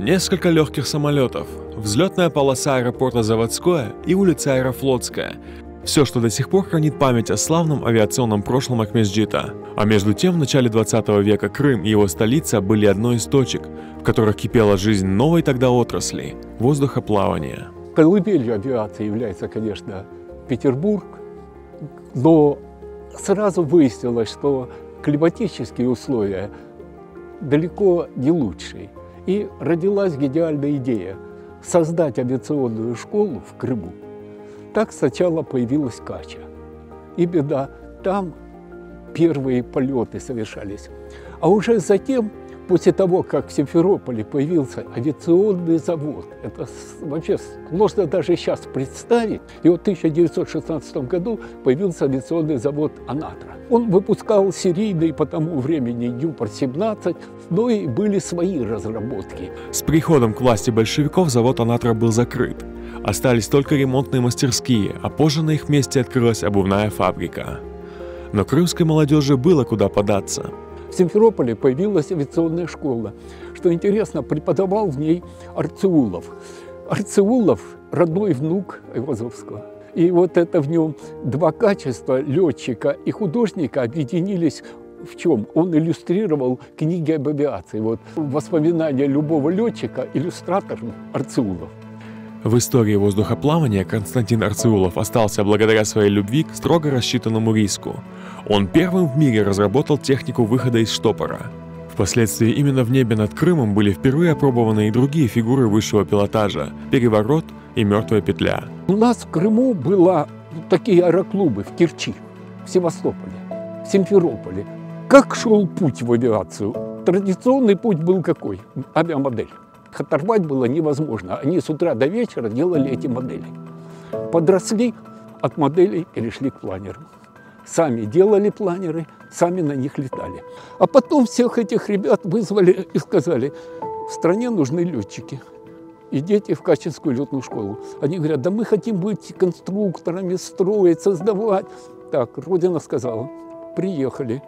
Несколько легких самолетов, взлетная полоса аэропорта Заводское и улица Аэрофлотская. Все, что до сих пор хранит память о славном авиационном прошлом Акмесджита. А между тем, в начале 20 века Крым и его столица были одной из точек, в которых кипела жизнь новой тогда отрасли – воздухоплавания. Колыбелью авиации является, конечно, Петербург, но сразу выяснилось, что климатические условия далеко не лучшие. И родилась гениальная идея – создать авиационную школу в Крыму. Так сначала появилась Кача. Именно там первые полеты совершались. А уже затем, после того, как в Симферополе появился авиационный завод, это вообще сложно даже сейчас представить, и вот в 1916 году появился авиационный завод «Анатра». Он выпускал серийный по тому времени Юпор-17, но и были свои разработки. С приходом к власти большевиков завод «Анатра» был закрыт. Остались только ремонтные мастерские, а позже на их месте открылась обувная фабрика. Но крымской молодежи было куда податься. В Симферополе появилась авиационная школа. Что интересно, преподавал в ней Арцеулов. Арцеулов – родной внук Айвазовского. И вот это в нем два качества – летчика и художника – объединились в чем? Он иллюстрировал книги об авиации. Вот воспоминания любого летчика – иллюстратор Арцеулов. В истории воздухоплавания Константин Арцеулов остался благодаря своей любви к строго рассчитанному риску. Он первым в мире разработал технику выхода из штопора. Впоследствии именно в небе над Крымом были впервые опробованы и другие фигуры высшего пилотажа – переворот и мертвая петля. У нас в Крыму были такие аэроклубы в Керчи, в Севастополе, в Симферополе. Как шел путь в авиацию? Традиционный путь был какой? Авиамодель. Оторвать было невозможно. Они с утра до вечера делали эти модели. Подросли от моделей, перешли к планерам. Сами делали планеры, сами на них летали. А потом всех этих ребят вызвали и сказали, в стране нужны летчики. Идите в Качинскую летную школу. Они говорят, да мы хотим быть конструкторами, строить, создавать. Так, Родина сказала, приехали.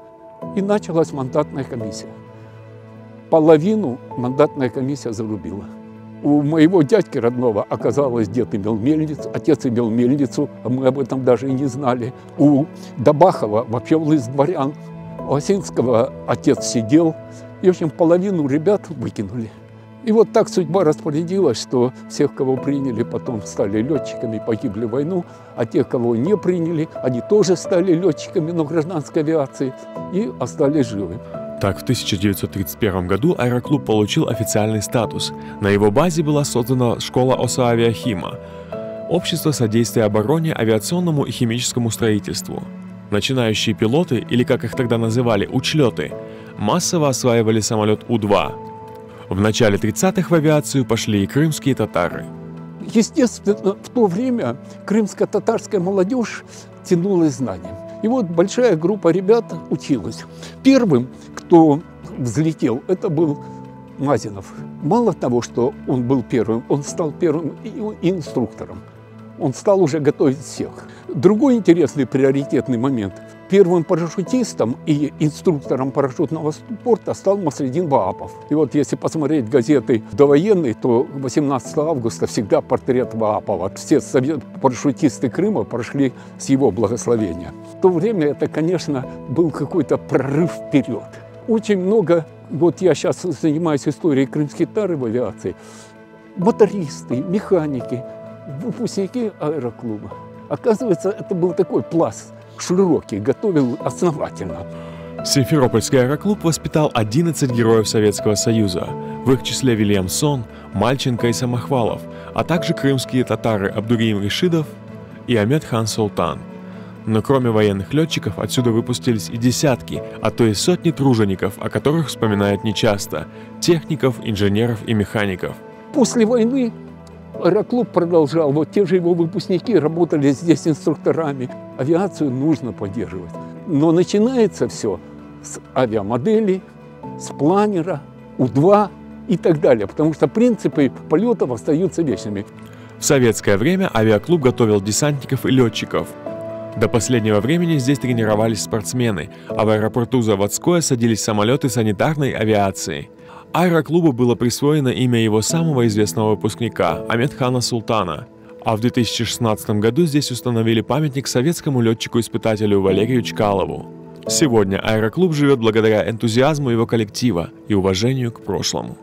И началась мандатная комиссия. Половину мандатная комиссия зарубила. У моего дядьки родного оказалось, дед имел мельницу, отец имел мельницу, а мы об этом даже и не знали. У Добахова вообще был из дворян, у Осинского отец сидел. И, в общем, половину ребят выкинули. И вот так судьба распорядилась, что всех, кого приняли, потом стали летчиками, погибли в войну, а тех, кого не приняли, они тоже стали летчиками, но гражданской авиации, и остались живы. Так, в 1931 году аэроклуб получил официальный статус. На его базе была создана школа ОСА-Авиахима – Общество содействия обороне, авиационному и химическому строительству. Начинающие пилоты, или как их тогда называли, учлеты, массово осваивали самолет У-2. В начале 30-х в авиацию пошли и крымские татары. Естественно, в то время крымско-татарская молодежь тянулась знанием. И вот большая группа ребят училась. Первым, кто взлетел, это был Мазинов. Мало того, что он был первым, он стал первым инструктором. Он стал уже готовить всех. Другой интересный приоритетный момент. Первым парашютистом и инструктором парашютного спорта стал Масредин Ваапов. И вот если посмотреть газеты довоенные, то 18 августа всегда портрет Ваапова. Все парашютисты Крыма прошли с его благословения. В то время это, конечно, был какой-то прорыв вперед. Очень много, вот я сейчас занимаюсь историей крымских татар в авиации, мотористы, механики, выпускники аэроклуба. Оказывается, это был такой пласт широкий, готовил основательно. Симферопольский аэроклуб воспитал 11 героев Советского Союза, в их числе Вильям Сон, Мальченко и Самохвалов, а также крымские татары Абдуриим Ришидов и Амед хан Султан. Но кроме военных летчиков отсюда выпустились и десятки, а то и сотни тружеников, о которых вспоминают нечасто – техников, инженеров и механиков. После войны аэроклуб продолжал, вот те же его выпускники работали здесь инструкторами. Авиацию нужно поддерживать. Но начинается все с авиамоделей, с планера, У-2 и так далее, потому что принципы полетов остаются вечными. В советское время авиаклуб готовил десантников и летчиков. До последнего времени здесь тренировались спортсмены, а в аэропорту Заводское садились самолеты санитарной авиации. Аэроклубу было присвоено имя его самого известного выпускника Амедхана Султана, а в 2016 году здесь установили памятник советскому летчику-испытателю Валерию Чкалову. Сегодня аэроклуб живет благодаря энтузиазму его коллектива и уважению к прошлому.